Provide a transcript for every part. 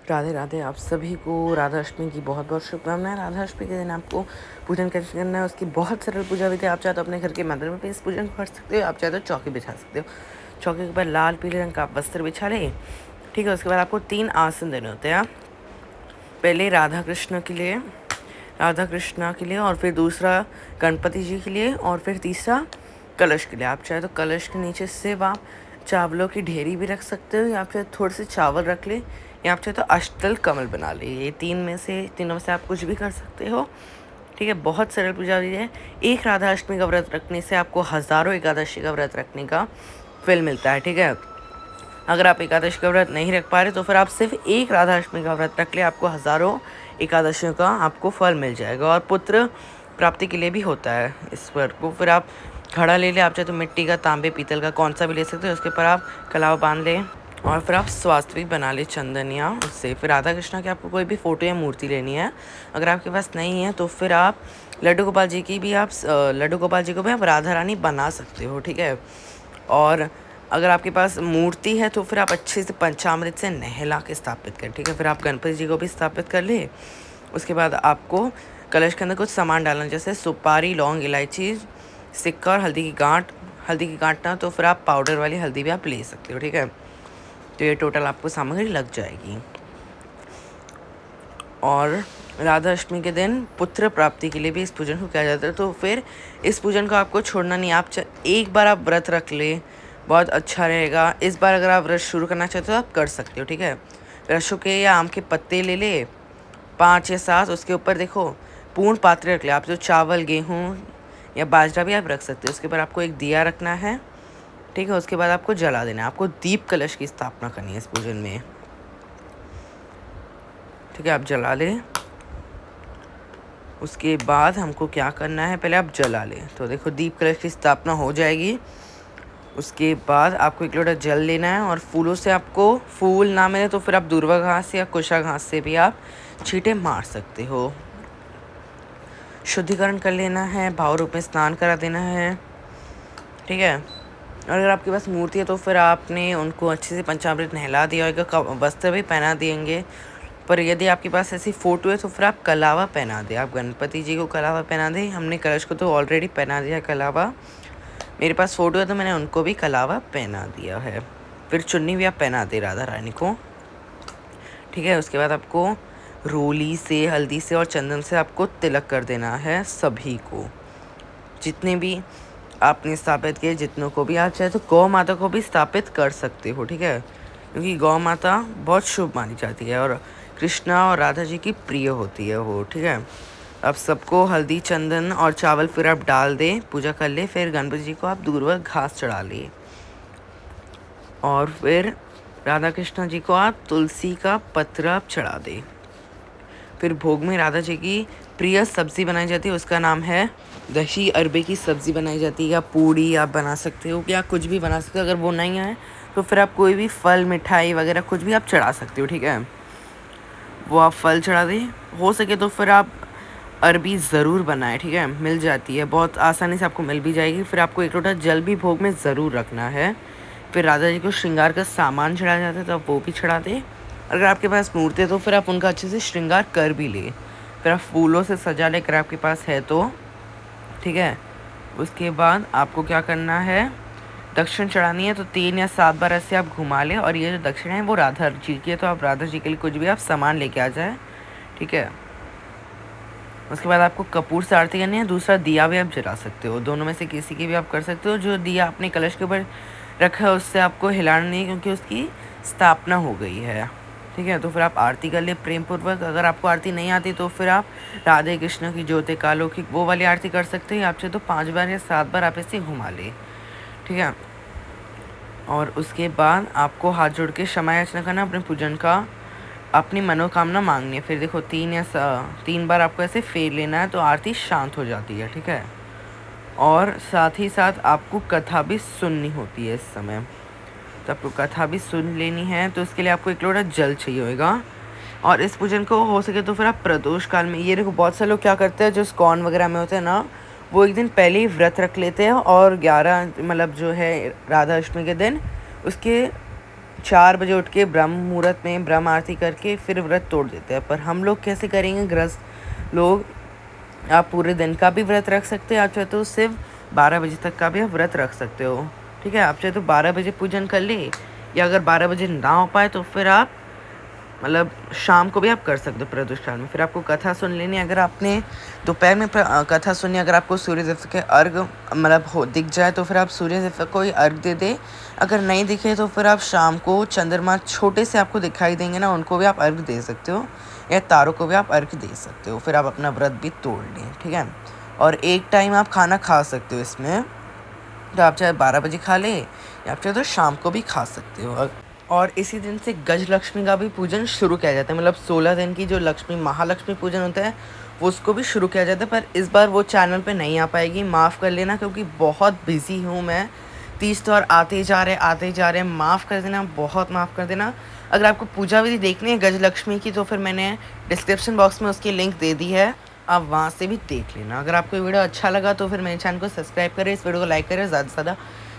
राधे राधे। आप सभी को राधा अष्टमी की बहुत बहुत शुभकामनाएं। राधा अष्टमी के दिन आपको पूजन कैसे करना है उसकी बहुत सरल पूजा विधि। आप चाहे तो अपने घर के मंदिर में भी इस पूजन को कर सकते हो, आप चाहे तो चौकी बिछा सकते हो। चौकी के ऊपर लाल पीले रंग का आप वस्त्र बिछा ले, ठीक है। उसके बाद आपको 3 आसन देने होते हैं। पहले राधा कृष्ण के लिए और फिर दूसरा गणपति जी के लिए और फिर तीसरा कलश के लिए। आप चाहे तो कलश के नीचे सिर्फ आप चावलों की ढेरी भी रख सकते हो, या फिर थोड़े से चावल रख ले, या आप चाहे तो अष्टदल कमल बना ले। ये तीनों में से आप कुछ भी कर सकते हो, ठीक है। बहुत सरल पूजा विधि है। एक राधा अष्टमी का व्रत रखने से आपको हज़ारों एकादशी का व्रत रखने का फल मिलता है, ठीक है। अगर आप एकादशी का व्रत नहीं रख पा रहे तो फिर आप सिर्फ एक राधा अष्टमी का व्रत रख ले, आपको हज़ारों एकादशियों का आपको फल मिल जाएगा। और पुत्र प्राप्ति के लिए भी होता है इस व्रत को। फिर आप घड़ा ले ले, आप चाहे तो मिट्टी का, तांबे, पीतल का, कौन सा भी ले सकते हो। उसके ऊपर आप कलावा बांध ले और फिर आप स्वास्थ्य भी बना ले चंदन या उससे। फिर राधा कृष्ण की आपको कोई भी फ़ोटो या मूर्ति लेनी है। अगर आपके पास नहीं है तो फिर आप लड्डू गोपाल जी को भी आप राधा रानी बना सकते हो, ठीक है। और अगर आपके पास मूर्ति है तो फिर आप अच्छे से पंचामृत से नहला के स्थापित करें, ठीक है। फिर आप गणपति जी को भी स्थापित कर ले। उसके बाद आपको कलश के अंदर कुछ सामान डालना, जैसे सुपारी, लौंग, इलायची, सिक्का और हल्दी की गांठ ना तो फिर आप पाउडर वाली हल्दी भी आप ले सकते हो, ठीक है। तो ये टोटल आपको सामग्री लग जाएगी। और राधा अष्टमी के दिन पुत्र प्राप्ति के लिए भी इस पूजन को किया जाता है। तो फिर इस पूजन को आपको छोड़ना नहीं। एक बार आप व्रत रख ले, बहुत अच्छा रहेगा। इस बार अगर आप व्रत शुरू करना चाहते हो तो आप कर सकते हो, ठीक है। रसों के या आम के पत्ते ले ले 5 या 7, उसके ऊपर देखो पूर्ण पात्र रख ले। आप जो चावल, गेहूँ या बाजरा भी आप रख सकते हो। उसके ऊपर आपको एक दिया रखना है, ठीक है। उसके बाद आपको जला देना है। आपको दीप कलश की स्थापना करनी है इस पूजन में, ठीक है। आप जला लें। उसके बाद हमको क्या करना है, पहले आप जला लें। तो देखो दीप कलश की स्थापना हो जाएगी। उसके बाद आपको 1 लोटा जल लेना है और फूलों से आपको फूल ना मिले तो फिर आप दूर्वा घास या कुशा घास से भी आप छींटे मार सकते हो। शुद्धिकरण कर लेना है, भाव रूप में स्नान करा देना है, ठीक है। और अगर आपके पास मूर्ति है तो फिर आपने उनको अच्छे से पंचामृत नहला दिया होगा, वस्त्र भी पहना देंगे। पर यदि आपके पास ऐसी फ़ोटो है तो फिर आप कलावा पहना दें। आप गणपति जी को कलावा पहना दें। हमने कलश को तो ऑलरेडी पहना दिया कलावा। मेरे पास फ़ोटो है तो मैंने उनको भी कलावा पहना दिया है। फिर चुन्नी भी आप पहना दें राधा रानी को, ठीक है। उसके बाद आपको रोली से, हल्दी से और चंदन से आपको तिलक कर देना है सभी को, जितने भी आपने स्थापित किए, जितनों को भी। आप चाहे तो गौ माता को भी स्थापित कर सकते हो, ठीक है, क्योंकि गौ माता बहुत शुभ मानी जाती है और कृष्णा और राधा जी की प्रिय होती है वो, ठीक है। अब सबको हल्दी, चंदन और चावल फिर आप डाल दें, पूजा कर ले। फिर गणपति जी को आप दूर्वा घास चढ़ा ले और फिर राधा कृष्ण जी को आप तुलसी का पत्र आप चढ़ा दें। फिर भोग में राधा जी की प्रिय सब्ज़ी बनाई जाती है, उसका नाम है दही अरबे की सब्ज़ी बनाई जाती है, या पूड़ी आप बना सकते हो, या कुछ भी बना सकते हो। अगर वो नहीं है तो फिर आप कोई भी फल, मिठाई वगैरह कुछ भी आप चढ़ा सकते हो, ठीक है। वो आप फल चढ़ा दें। हो सके तो फिर आप अरबी ज़रूर बनाएं, ठीक है। मिल जाती है, बहुत आसानी से आपको मिल भी जाएगी। फिर आपको 1 लोटा जल भी भोग में ज़रूर रखना है। फिर राधा जी को श्रृंगार का सामान चढ़ाया जाता है तो आप वो भी चढ़ा दें। अगर आपके पास मूर्ति है तो फिर आप उनका अच्छे से श्रृंगार कर भी ले। फिर आप फूलों से सजा ले अगर आपके पास है तो, ठीक है। उसके बाद आपको क्या करना है, दक्षिण चढ़ानी है। तो 3 या 7 बार ऐसे आप घुमा लें। और ये जो दक्षिण है वो राधा जी की है, तो आप राधा जी के लिए कुछ भी आप सामान लेके आ जाए, ठीक है। उसके बाद आपको कपूर से आरती करनी है। दूसरा दिया भी आप जला सकते हो, दोनों में से किसी की भी आप कर सकते हो। जो दिया आपने कलश के ऊपर रखा है उससे आपको हिलाना नहीं, क्योंकि उसकी स्थापना हो गई है, ठीक है। तो फिर आप आरती कर ले प्रेम पूर्वक। अगर आपको आरती नहीं आती तो फिर आप राधे कृष्ण की ज्योति कालो की वो वाली आरती कर सकते हैं। आपसे तो 5 बार या 7 बार आप इसे घुमा ले, ठीक है। और उसके बाद आपको हाथ जोड़ के क्षमा याचना करना, अपने पूजन का, अपनी मनोकामना मांगनी है। फिर देखो 3 बार आपको ऐसे फेर लेना है तो आरती शांत हो जाती है, ठीक है। और साथ ही साथ आपको कथा भी सुननी होती है इस समय, तो आपको कथा भी सुन लेनी है। तो इसके लिए आपको 1 लोटा जल चाहिए होगा। और इस पूजन को हो सके तो फिर आप प्रदोष काल में, ये देखो बहुत से लोग क्या करते हैं, जो स्कॉन वगैरह में होते हैं ना, वो एक दिन पहले ही व्रत रख लेते हैं और 11 मतलब जो है राधा अष्टमी के दिन उसके 4 बजे उठ के ब्रह्म मुहूर्त में ब्रह्म आरती करके फिर व्रत तोड़ देते हैं। पर हम लोग कैसे करेंगे गृहस्थ लोग? आप पूरे दिन का भी व्रत रख सकते हैं, आप चाहे तो सिर्फ 12 बजे तक का भी आप व्रत रख सकते हो। ठीक है, आप चाहे तो 12 बजे पूजन कर ले, या अगर 12 बजे ना हो पाए तो फिर आप मतलब शाम को भी आप कर सकते हो प्रदोष काल में। फिर आपको कथा सुन लेनी है। अगर आपने दोपहर में कथा सुनी, अगर आपको सूर्य देव के अर्घ मतलब हो दिख जाए तो फिर आप सूर्य देव को ही अर्घ दे दे। अगर नहीं दिखे तो फिर आप शाम को चंद्रमा छोटे से आपको दिखाई देंगे ना, उनको भी आप अर्घ दे सकते हो, या तारों को भी आप अर्घ दे सकते हो। फिर आप अपना व्रत भी तोड़ लें। ठीक है, और एक टाइम आप खाना खा सकते हो इसमें, तो आप चाहे 12 बजे खा लें या आप चाहे तो शाम को भी खा सकते हो। और इसी दिन से गज लक्ष्मी का भी पूजन शुरू किया जाता है। मतलब 16 दिन की जो लक्ष्मी महालक्ष्मी पूजन होता है वो उसको भी शुरू किया जाता है। पर इस बार वो चैनल पे नहीं आ पाएगी, माफ़ कर लेना, क्योंकि बहुत बिजी हूँ मैं। 30 त्योहार आते जा रहे, माफ़ कर देना, बहुत माफ़ कर देना। अगर आपको पूजा विधि देखनी है गज लक्ष्मी की तो फिर मैंने डिस्क्रिप्शन बॉक्स में उसकी लिंक दे दी है, आप वहाँ से भी देख लेना। अगर आपको ये वीडियो अच्छा लगा तो फिर मेरे चैनल को सब्सक्राइब करें, इस वीडियो को लाइक करें, ज़्यादा से ज़्यादा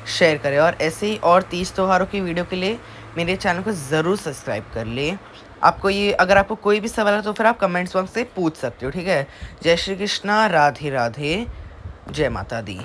शेयर करें। और ऐसे ही और 30 त्योहारों की वीडियो के लिए मेरे चैनल को ज़रूर सब्सक्राइब कर ले। आपको ये अगर आपको कोई भी सवाल है तो फिर आप कमेंट्स बॉक्स से पूछ सकते हो। ठीक है, जय श्री कृष्णा, राधे राधे, जय माता दी।